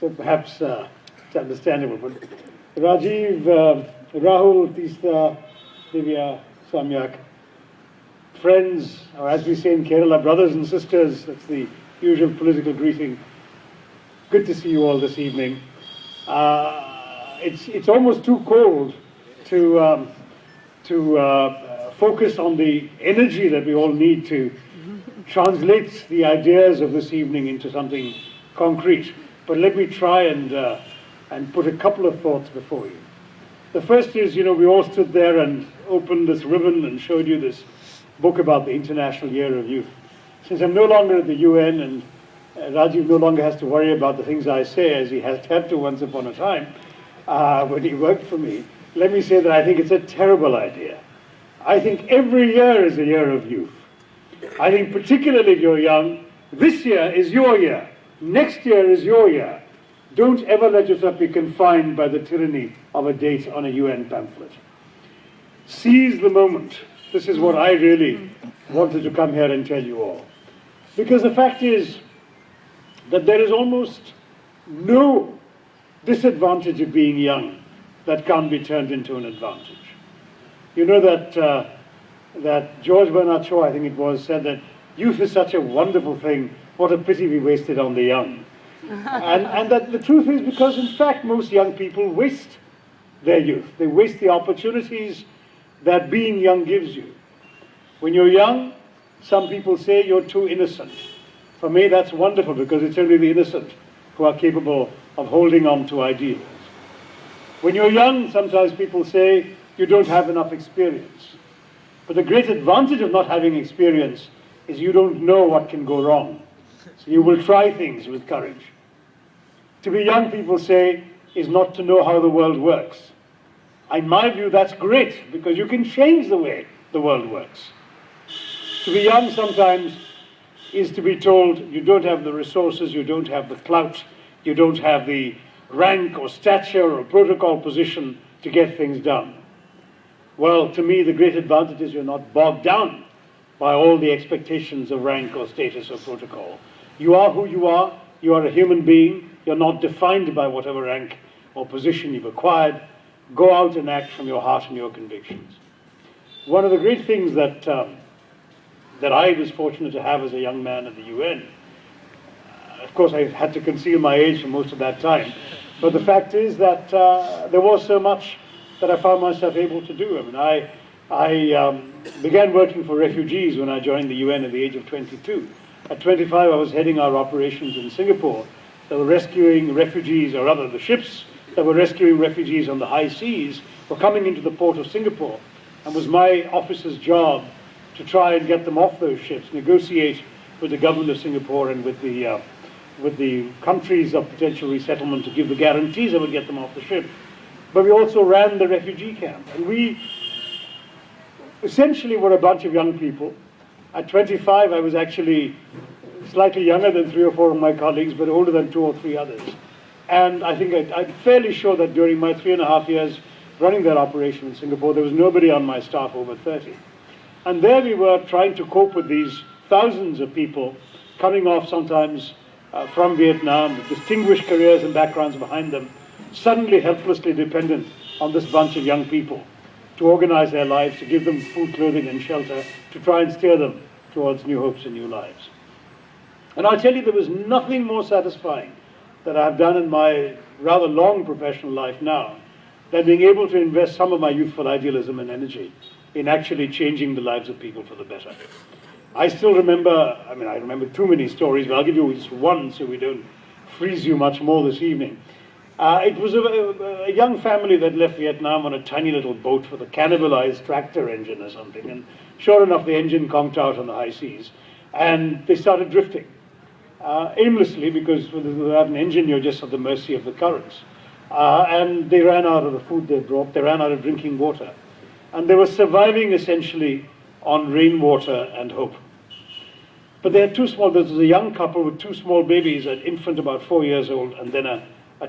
So perhaps it's understandable. But Rajiv, Rahul, Tista, Divya, Samyak, friends, or as we say in Kerala, brothers and sisters, that's the usual political greeting. Good to see you all this evening. It's almost too cold to focus on the energy that we all need to translate the ideas of this evening into something concrete. But let me try and put a couple of thoughts before you. The first is, we all stood there and opened this ribbon and showed you this book about the International Year of Youth. Since I'm no longer at the UN and Rajiv no longer has to worry about the things I say as he has had to once upon a time when he worked for me, let me say that I think it's a terrible idea. I think every year is a year of youth. I think particularly if you're young, this year is your year. Next year is your year. Don't ever let yourself be confined by the tyranny of a date on a UN pamphlet. Seize the moment. This is what I really wanted to come here and tell you all. Because the fact is that there is almost no disadvantage of being young that can't be turned into an advantage. You know that George Bernard Shaw, I think it was, said that youth is such a wonderful thing, what a pity we waste it on the young. and that the truth is because, in fact, most young people waste their youth. They waste the opportunities that being young gives you. When you're young, some people say you're too innocent. For me, that's wonderful because it's only the innocent who are capable of holding on to ideals. When you're young, sometimes people say you don't have enough experience. But the great advantage of not having experience is you don't know what can go wrong. So you will try things with courage. To be young, people say, is not to know how the world works. In my view, that's great because you can change the way the world works. To be young sometimes is to be told you don't have the resources, you don't have the clout, you don't have the rank or stature or protocol position to get things done. Well, to me, the great advantage is you're not bogged down by all the expectations of rank or status or protocol. You are who you are a human being, you're not defined by whatever rank or position you've acquired. Go out and act from your heart and your convictions. One of the great things that I was fortunate to have as a young man at the UN, of course I had to conceal my age for most of that time, but the fact is that there was so much that I found myself able to do. I mean, I began working for refugees when I joined the UN at the age of 22. At 25, I was heading our operations in Singapore that were rescuing refugees, or rather the ships that were rescuing refugees on the high seas were coming into the port of Singapore, and was my office's job to try and get them off those ships, negotiate with the government of Singapore and with the countries of potential resettlement to give the guarantees that would get them off the ship. But we also ran the refugee camp, and we essentially were a bunch of young people. At 25, I was actually slightly younger than 3 or 4 of my colleagues, but older than 2 or 3 others. And I think I'm fairly sure that during my 3.5 years running that operation in Singapore, there was nobody on my staff over 30. And there we were trying to cope with these thousands of people coming off sometimes from Vietnam, with distinguished careers and backgrounds behind them, suddenly helplessly dependent on this bunch of young people to organize their lives, to give them food, clothing, and shelter, to try and steer them towards new hopes and new lives. And I'll tell you, there was nothing more satisfying that I've done in my rather long professional life now than being able to invest some of my youthful idealism and energy in actually changing the lives of people for the better. I still remember, I remember too many stories, but I'll give you just one so we don't freeze you much more this evening. It was a young family that left Vietnam on a tiny little boat with a cannibalized tractor engine or something, and sure enough the engine conked out on the high seas, and they started drifting aimlessly, because without an engine you're just at the mercy of the currents. And they ran out of the food they brought, they ran out of drinking water, and they were surviving essentially on rainwater and hope. But they had there was a young couple with 2 small babies, an infant about 4 years old, and then a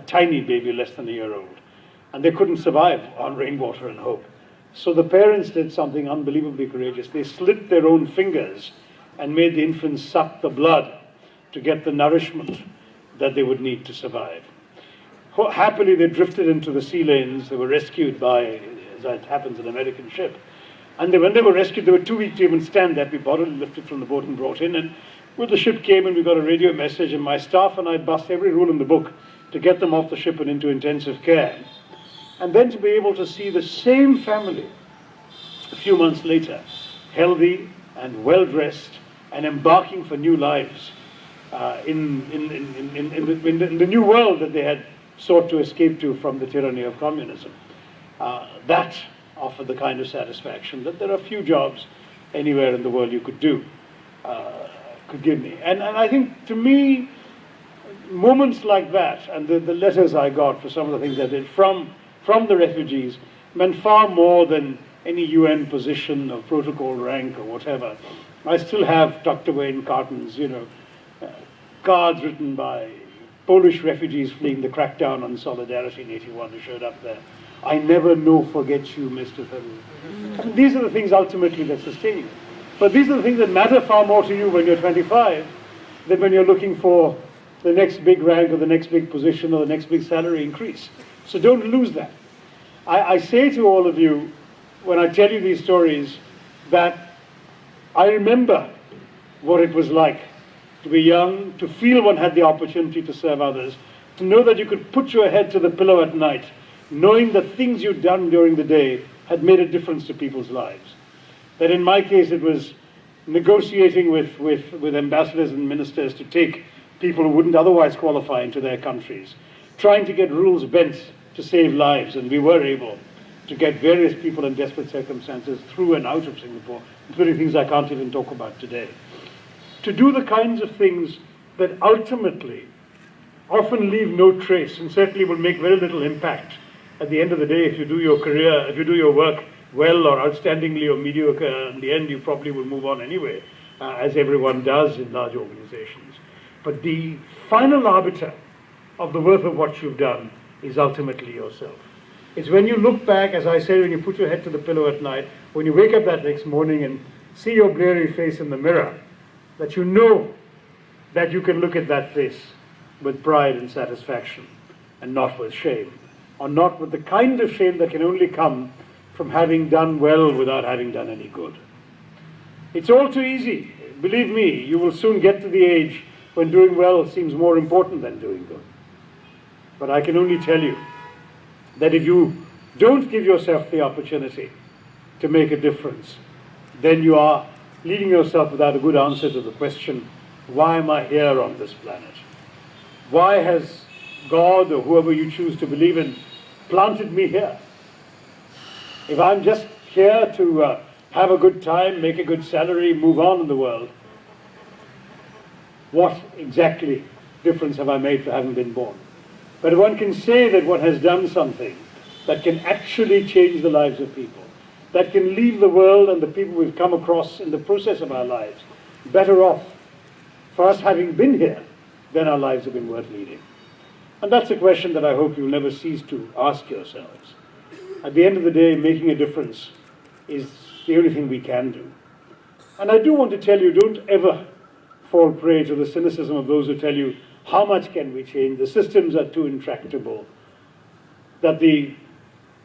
tiny baby less than a year old. And they couldn't survive on rainwater and hope. So the parents did something unbelievably courageous. They slit their own fingers and made the infants suck the blood to get the nourishment that they would need to survive. Happily, they drifted into the sea lanes. They were rescued by, as it happens, an American ship. And when they were rescued, they were too weak to even stand that. We bodily lifted from the boat and brought in. And when the ship came and we got a radio message, and my staff and I bust every rule in the book to get them off the ship and into intensive care. And then to be able to see the same family a few months later, healthy and well-dressed and embarking for new lives in the new world that they had sought to escape to from the tyranny of communism. That offered the kind of satisfaction that there are few jobs anywhere in the world you could do, could give me. And I think, to me, moments like that, and the letters I got for some of the things I did from the refugees, meant far more than any UN position or protocol rank or whatever. I still have tucked away in cartons, cards written by Polish refugees fleeing the crackdown on Solidarity in '81 who showed up there. I never forget you, Mr. Tharoor. And these are the things ultimately that sustain you. But these are the things that matter far more to you when you're 25 than when you're looking for the next big rank or the next big position or the next big salary increase. So don't lose that. I say to all of you, when I tell you these stories, that I remember what it was like to be young, to feel one had the opportunity to serve others, to know that you could put your head to the pillow at night, knowing the things you'd done during the day had made a difference to people's lives. That in my case it was negotiating with ambassadors and ministers to take people who wouldn't otherwise qualify into their countries, trying to get rules bent to save lives, and we were able to get various people in desperate circumstances through and out of Singapore, including things I can't even talk about today. To do the kinds of things that ultimately often leave no trace and certainly will make very little impact at the end of the day. If you do your career, if you do your work well or outstandingly or mediocre, in the end you probably will move on anyway, as everyone does in large organizations. But the final arbiter of the worth of what you've done is ultimately yourself. It's when you look back, as I say, when you put your head to the pillow at night, when you wake up that next morning and see your bleary face in the mirror, that you know that you can look at that face with pride and satisfaction and not with shame, or not with the kind of shame that can only come from having done well without having done any good. It's all too easy. Believe me, you will soon get to the age when doing well seems more important than doing good. But I can only tell you that if you don't give yourself the opportunity to make a difference, then you are leaving yourself without a good answer to the question, why am I here on this planet? Why has God, or whoever you choose to believe in, planted me here? If I'm just here to have a good time, make a good salary, move on in the world, what exactly difference have I made for having been born? But if one can say that one has done something that can actually change the lives of people, that can leave the world and the people we've come across in the process of our lives better off for us having been here, then our lives have been worth leading. And that's a question that I hope you'll never cease to ask yourselves. At the end of the day, making a difference is the only thing we can do. And I do want to tell you, don't ever fall prey to the cynicism of those who tell you, how much can we change? The systems are too intractable. That the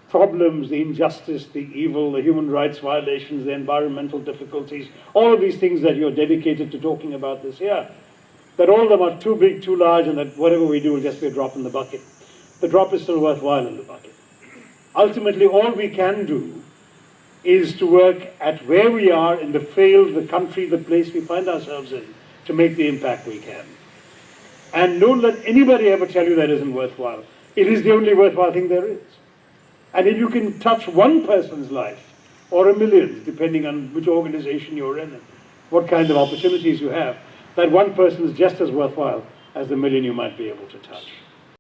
problems, the injustice, the evil, the human rights violations, the environmental difficulties, all of these things that you're dedicated to talking about this year, that all of them are too big, too large, and that whatever we do will just be a drop in the bucket. The drop is still worthwhile in the bucket. Ultimately, all we can do is to work at where we are in the field, the country, the place we find ourselves in, to make the impact we can. And don't let anybody ever tell you that isn't worthwhile. It is the only worthwhile thing there is. And if you can touch one person's life, or a million, depending on which organization you're in and what kind of opportunities you have, that one person is just as worthwhile as the million you might be able to touch.